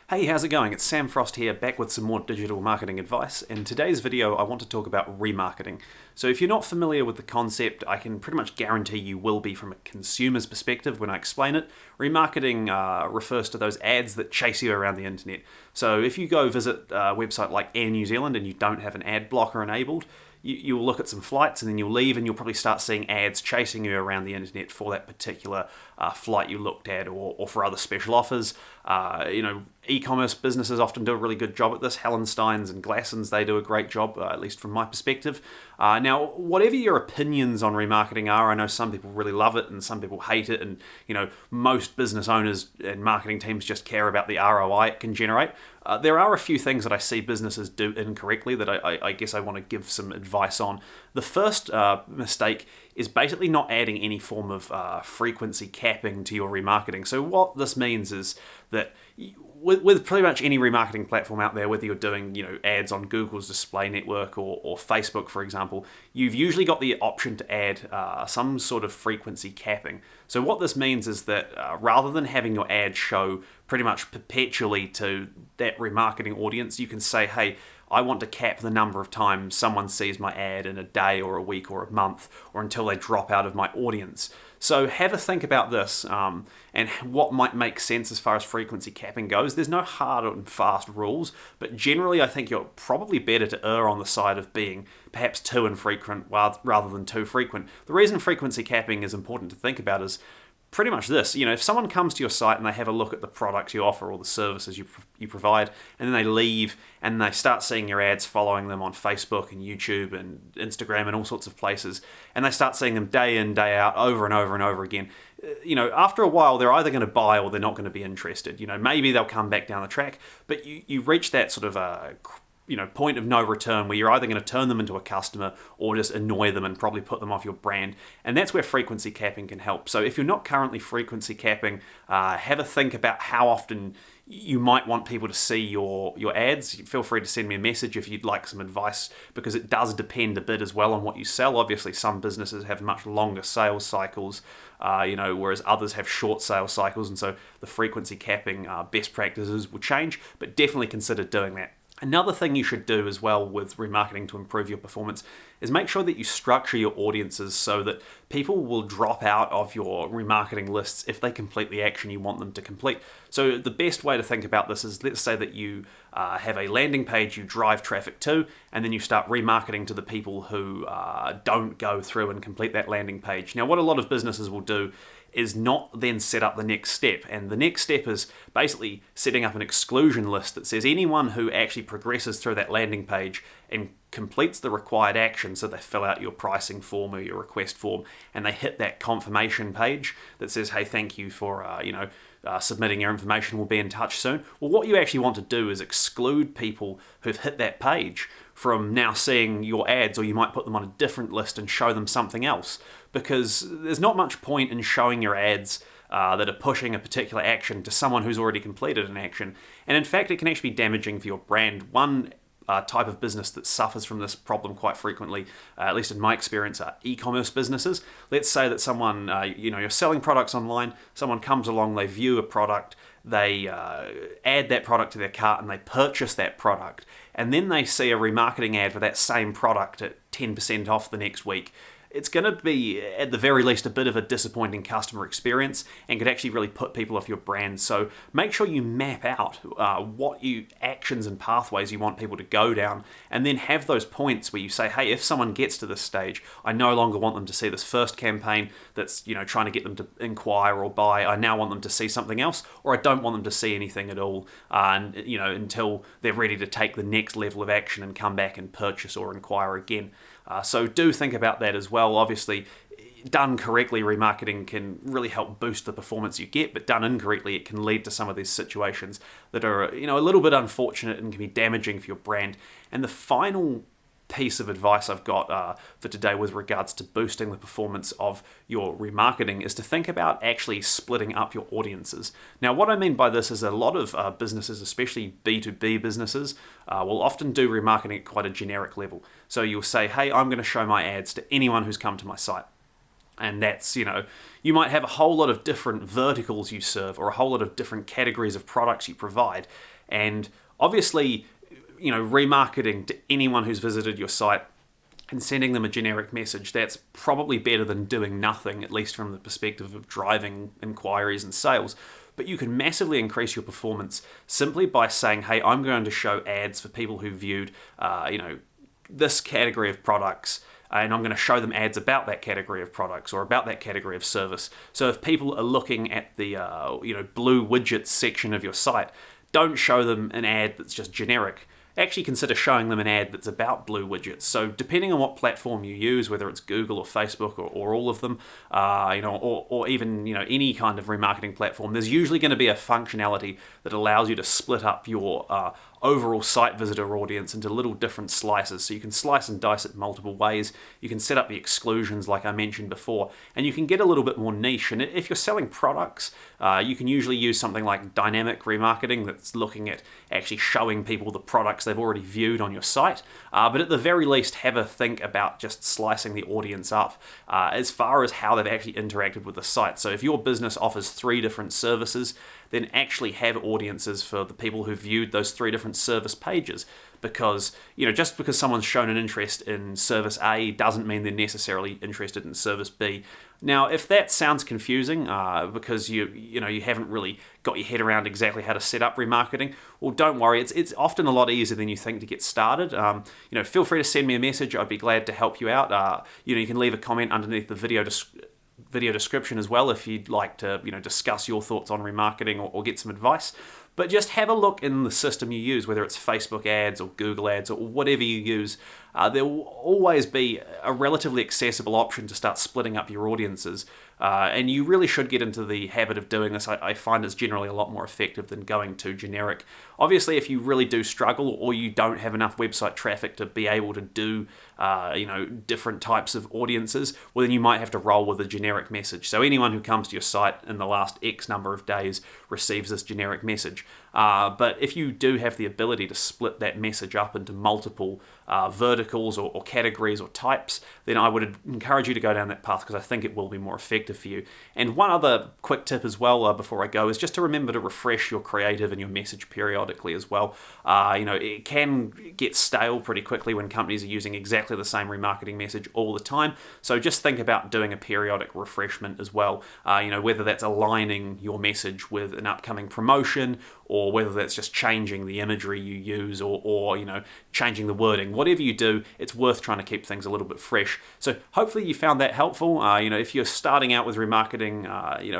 Hey, how's it going? It's Sam Frost here, back with some more digital marketing advice. In today's video, I want to talk about remarketing. So if you're not familiar with the concept, I can pretty much guarantee you will be from a consumer's perspective when I explain it. Remarketing refers to those ads that chase you around the internet. So if you go visit a website like Air New Zealand and you don't have an ad blocker enabled, you'll look at some flights and then you'll leave and you'll probably start seeing ads chasing you around the internet for that particular flight you looked at or for other special offers. E-commerce businesses often do a really good job at this. Hallensteins and Glassons, they do a great job, at least from my perspective. Now, whatever your opinions on remarketing are, I know some people really love it and some people hate it, and most business owners and marketing teams just care about the ROI it can generate. There are a few things that I see businesses do incorrectly that I guess I want to give some advice on. The first mistake is basically not adding any form of frequency capping to your remarketing. So what this means is that with pretty much any remarketing platform out there, whether you're doing ads on Google's display network or Facebook, for example, you've usually got the option to add some sort of frequency capping. So what this means is that rather than having your ad show pretty much perpetually to that remarketing audience, you can say, hey, I want to cap the number of times someone sees my ad in a day or a week or a month or until they drop out of my audience. So have a think about this and what might make sense as far as frequency capping goes. There's no hard and fast rules, but generally I think you're probably better to err on the side of being perhaps too infrequent rather than too frequent. The reason frequency capping is important to think about is pretty much this. If someone comes to your site and they have a look at the products you offer or the services you provide, and then they leave and they start seeing your ads following them on Facebook and YouTube and Instagram and all sorts of places, and they start seeing them day in, day out, over and over and over again, after a while they're either going to buy or they're not going to be interested. Maybe they'll come back down the track, but you reach that sort of point of no return where you're either going to turn them into a customer or just annoy them and probably put them off your brand. And that's where frequency capping can help. So if you're not currently frequency capping, have a think about how often you might want people to see your ads. Feel free to send me a message if you'd like some advice, because it does depend a bit as well on what you sell. Obviously, some businesses have much longer sales cycles, whereas others have short sales cycles, and so the frequency capping best practices will change, but definitely consider doing that. Another thing you should do as well with remarketing to improve your performance is make sure that you structure your audiences so that people will drop out of your remarketing lists if they complete the action you want them to complete. So the best way to think about this is, let's say that you have a landing page you drive traffic to, and then you start remarketing to the people who don't go through and complete that landing page. Now, what a lot of businesses will do is not then set up the next step. And the next step is basically setting up an exclusion list that says anyone who actually progresses through that landing page and completes the required action, so they fill out your pricing form or your request form, and they hit that confirmation page that says, hey, thank you for submitting your information, we'll be in touch soon. Well, what you actually want to do is exclude people who've hit that page from now seeing your ads, or you might put them on a different list and show them something else, because there's not much point in showing your ads that are pushing a particular action to someone who's already completed an action. And in fact, it can actually be damaging for your brand. One type of business that suffers from this problem quite frequently, at least in my experience, are e-commerce businesses. Let's say that someone, you're selling products online, someone comes along, they view a product, they add that product to their cart and they purchase that product, and then they see a remarketing ad for that same product at 10% off the next week. It's going to be, at the very least, a bit of a disappointing customer experience and could actually really put people off your brand. So make sure you map out what actions and pathways you want people to go down, and then have those points where you say, hey, if someone gets to this stage, I no longer want them to see this first campaign that's trying to get them to inquire or buy. I now want them to see something else, or I don't want them to see anything at all until they're ready to take the next level of action and come back and purchase or inquire again. So do think about that as well. Obviously, done correctly, remarketing can really help boost the performance you get, but done incorrectly, it can lead to some of these situations that are a little bit unfortunate and can be damaging for your brand. And the final piece of advice I've got for today with regards to boosting the performance of your remarketing is to think about actually splitting up your audiences. Now, what I mean by this is a lot of businesses, especially B2B businesses, will often do remarketing at quite a generic level. So you'll say, hey, I'm going to show my ads to anyone who's come to my site. And that's, you might have a whole lot of different verticals you serve or a whole lot of different categories of products you provide. And obviously, remarketing to anyone who's visited your site and sending them a generic message, that's probably better than doing nothing, at least from the perspective of driving inquiries and sales. But you can massively increase your performance simply by saying, hey, I'm going to show ads for people who viewed, this category of products, and I'm going to show them ads about that category of products or about that category of service. So if people are looking at the blue widgets section of your site, don't show them an ad that's just generic. Actually consider showing them an ad that's about blue widgets. So depending on what platform you use, whether it's Google or Facebook or all of them, or even any kind of remarketing platform, there's usually going to be a functionality that allows you to split up your overall site visitor audience into little different slices. So you can slice and dice it multiple ways. You can set up the exclusions like I mentioned before, and you can get a little bit more niche. And if you're selling products, you can usually use something like dynamic remarketing that's looking at actually showing people the products they've already viewed on your site. But at the very least, have a think about just slicing the audience up as far as how they've actually interacted with the site. So if your business offers 3 different services, then actually have audiences for the people who viewed those 3 different service pages. Because, just because someone's shown an interest in service A doesn't mean they're necessarily interested in service B. Now, if that sounds confusing because you haven't really got your head around exactly how to set up remarketing, well, don't worry. It's often a lot easier than you think to get started. Feel free to send me a message. I'd be glad to help you out. You can leave a comment underneath the video description as well if you'd like to discuss your thoughts on remarketing or get some advice. But just have a look in the system you use, whether it's Facebook ads or Google ads or whatever you use. There will always be a relatively accessible option to start splitting up your audiences. And you really should get into the habit of doing this. I find it's generally a lot more effective than going too generic. Obviously, if you really do struggle or you don't have enough website traffic to be able to do different types of audiences, well, then you might have to roll with a generic message. So anyone who comes to your site in the last X number of days receives this generic message. But if you do have the ability to split that message up into multiple verticals or categories or types, then I would encourage you to go down that path because I think it will be more effective for you. And one other quick tip as well before I go is just to remember to refresh your creative and your message periodically as well. It can get stale pretty quickly when companies are using exactly the same remarketing message all the time. So just think about doing a periodic refreshment as well. Whether that's aligning your message with an upcoming promotion or whether that's just changing the imagery you use or changing the wording. Whatever you do, it's worth trying to keep things a little bit fresh. So hopefully you found that helpful. If you're starting out with remarketing,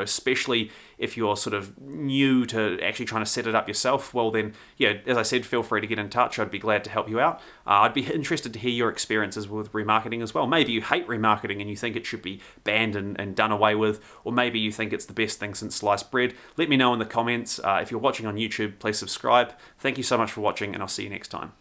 especially if you're sort of new to actually trying to set it up yourself, well then, as I said, feel free to get in touch. I'd be glad to help you out. I'd be interested to hear your experiences with remarketing as well. Maybe you hate remarketing and you think it should be banned and done away with, or maybe you think it's the best thing since sliced bread. Let me know in the comments. If you're watching on YouTube, please subscribe. Thank you so much for watching, and I'll see you next time.